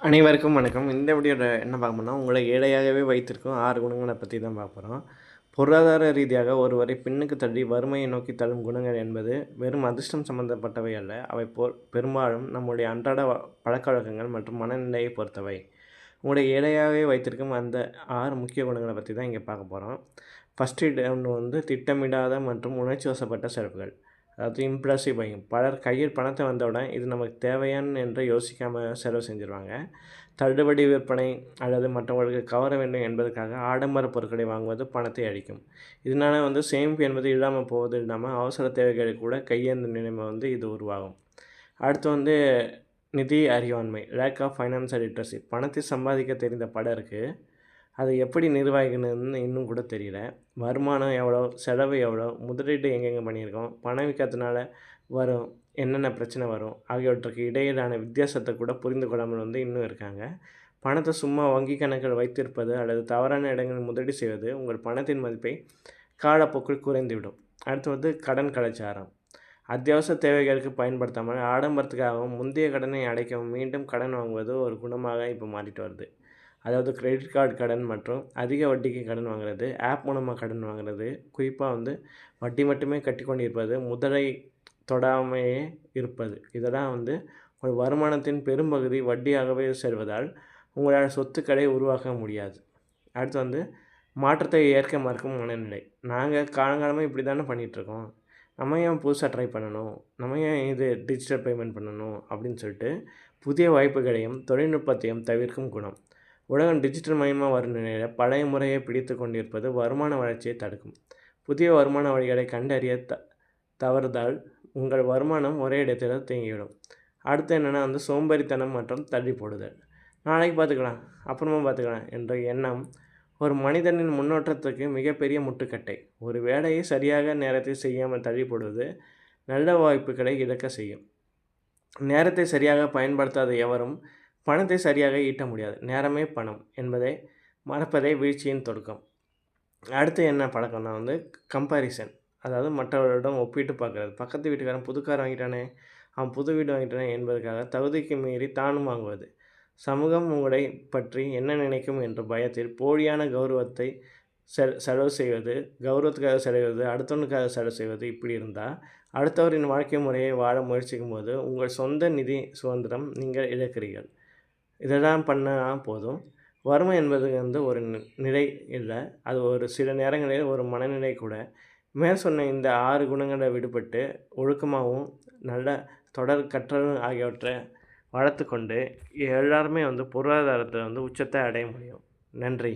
அனைவருக்கும் வணக்கம். இந்த வீடியோல என்ன பார்க்க போறோம்னா, உங்களை ஏழையாகவே வைத்திருக்கும் 6 குணங்கள பத்தி தான் பார்க்க போறோம். பொருளாதார ரீதியாக ஒருவரை பின்னுக்கு தள்ளி வறுமையை நோக்கி தள்ளும் குணங்கள் என்பது வெறும் அதிர்ஷ்டம் சம்பந்தப்பட்டவை அல்ல. அவை பெரும்பாலும் நம்முடைய அன்றாட பழக்கவழக்கங்கள் மற்றும் மனநிலையை பொறுத்தவை. உங்களை ஏழையாகவே வைத்திருக்கும் அந்த 6 முக்கிய குணங்கள பத்தி தான் இங்க பார்க்க போறோம். ஃபர்ஸ்ட்டு ஒண்ணு வந்து திட்டமிடாத மற்றும் உணர்ச்சிவசப்பட்ட செலவுகள். அதாவது இம்பல்சிவ் பையிங். பலர் கையில் பணத்தை வந்தவுடன் இது நமக்கு தேவையான்னு என்று யோசிக்காம செலவு செஞ்சுருவாங்க. தள்ளுபடி விற்பனை அல்லது மற்றவர்களுக்கு கவர வேண்டும் என்பதற்காக ஆடம்பர பொருட்களை வாங்குவது பணத்தை அழிக்கும். இதனால சேமிப்பு என்பது இல்லாமல் போவது இல்லாமல் அவசர தேவைகளுக்கு கூட கையேந்தும் நிலைமை இது உருவாகும். அடுத்து நிதி அறிவாண்மை, லேக் ஆஃப் ஃபைனான்சியல் லிட்ரஸி. பணத்தை சம்பாதிக்க தெரிந்த பலருக்கு அதை எப்படி நிர்வகிக்கணும்னு இன்னும் கூட தெரியல. வருமானம் எவ்வளோ, செலவு எவ்வளோ, முதலீடு எங்கெங்கே பண்ணியிருக்கோம், பணவீக்கத்தினால வரும் என்னென்ன பிரச்சனை வரும் ஆகியவற்றுக்கு இடையிலான வித்தியாசத்தை கூட புரிந்து கொள்ளாமல் இன்னும் இருக்காங்க. பணத்தை சும்மா வங்கி கணக்கில் வைத்திருப்பது அல்லது தவறான இடங்களில் முதலீடு செய்வது உங்கள் பணத்தின் மதிப்பை காலப்போக்கில் குறைந்துவிடும். அடுத்து கடன் கலாச்சாரம். அத்தியாவசிய தேவைகளுக்கு பயன்படுத்தாமல் ஆடம்பரத்துக்காகவும் முந்தைய கடனை அடைக்கவும் மீண்டும் கடன் வாங்குவது ஒரு குணமாக இப்போ மாறிட்டு வருது. அதாவது கிரெடிட் கார்டு கடன் மற்றும் அதிக வட்டிக்கு கடன் வாங்குறது, ஆப் மூலமாக கடன் வாங்குறது, குறிப்பாக வட்டி மட்டுமே கட்டி கொண்டிருப்பது, முதலை தொடாமையே இருப்பது. இதெல்லாம் ஒரு வருமானத்தின் பெரும்பகுதி வட்டியாகவே செல்வதால் உங்களால் சொத்துக்களை உருவாக்க முடியாது. அடுத்து மாற்றத்தை ஏற்க மறுக்கும் மனநிலை. நாங்கள் காலங்காலமாக இப்படி தானே பண்ணிகிட்ருக்கோம், நம்ம ஏன் புதுசாக ட்ரை பண்ணணும், நம்ம ஏன் இது டிஜிட்டல் பேமெண்ட் பண்ணணும் அப்படின்னு சொல்லிட்டு புதிய வாய்ப்புகளையும் தொழில்நுட்பத்தையும் தவிர்க்கும் குணம். உலகம் டிஜிட்டல் மயமாக வரும் நிலையில் பழைய முறையை பிடித்து கொண்டிருப்பது வருமான வளர்ச்சியை தடுக்கும். புதிய வருமான வழிகளை கண்டறிய தவறுதால் உங்கள் வருமானம் ஒரே இடத்தில் தேங்கிவிடும். அடுத்து என்னென்னா சோம்பேறித்தனம் மற்றும் தள்ளி போடுதல். நாளைக்கு பார்த்துக்கலாம், அப்புறமா பார்த்துக்கலாம் என்ற எண்ணம் ஒரு மனிதனின் முன்னேற்றத்துக்கு மிகப்பெரிய முட்டுக்கட்டை. ஒரு வேலையை சரியாக நேரத்தில் செய்யாமல் தள்ளி போடுவது நல்ல வாய்ப்புகளை இழக்க செய்யும். நேரத்தை சரியாக பயன்படுத்தாத எவரும் பணத்தை சரியாக ஈட்ட முடியாது. நேரமே பணம் என்பதை மறப்பதே வீழ்ச்சியின் தொடக்கம். அடுத்து என்ன பழக்கம்னா கம்பேரிசன். அதாவது மற்றவர்களிடம் ஒப்பிட்டு பார்க்குறது. பக்கத்து வீட்டுக்காரன் புது கார் வாங்கிட்டானே, அவன் புது வீடு வாங்கிட்டானே என்பதற்காக தகுதிக்கு மீறி தானும் வாங்குவது. சமூகம் உங்களை பற்றி என்ன நினைக்கும் என்ற பயத்தில் போலியான கௌரவத்தை செலவு செய்வது, கௌரவத்துக்காக செலவுவது, அடுத்தவனுக்காக செலவு செய்வது. இப்படி இருந்தால் அடுத்தவரின் வாழ்க்கை முறையை வாழ முயற்சிக்கும் போது உங்கள் சொந்த நிதி சுதந்திரம் நீங்கள் இழக்கிறீர்கள். இதெல்லாம் பண்ணால் போதும். வறுமை என்பது ஒரு நிலை இல்லை, அது ஒரு சில நேரங்களில் ஒரு மனநிலை கூட. மேல் சொன்ன இந்த 6 குணங்களை விடுபட்டு ஒழுக்கமாகவும் நல்ல தொடர் கற்றல் ஆகியவற்றை வளர்த்து கொண்டு எல்லாருமே பொருளாதாரத்தை உச்சத்தை அடைய முடியும். நன்றி.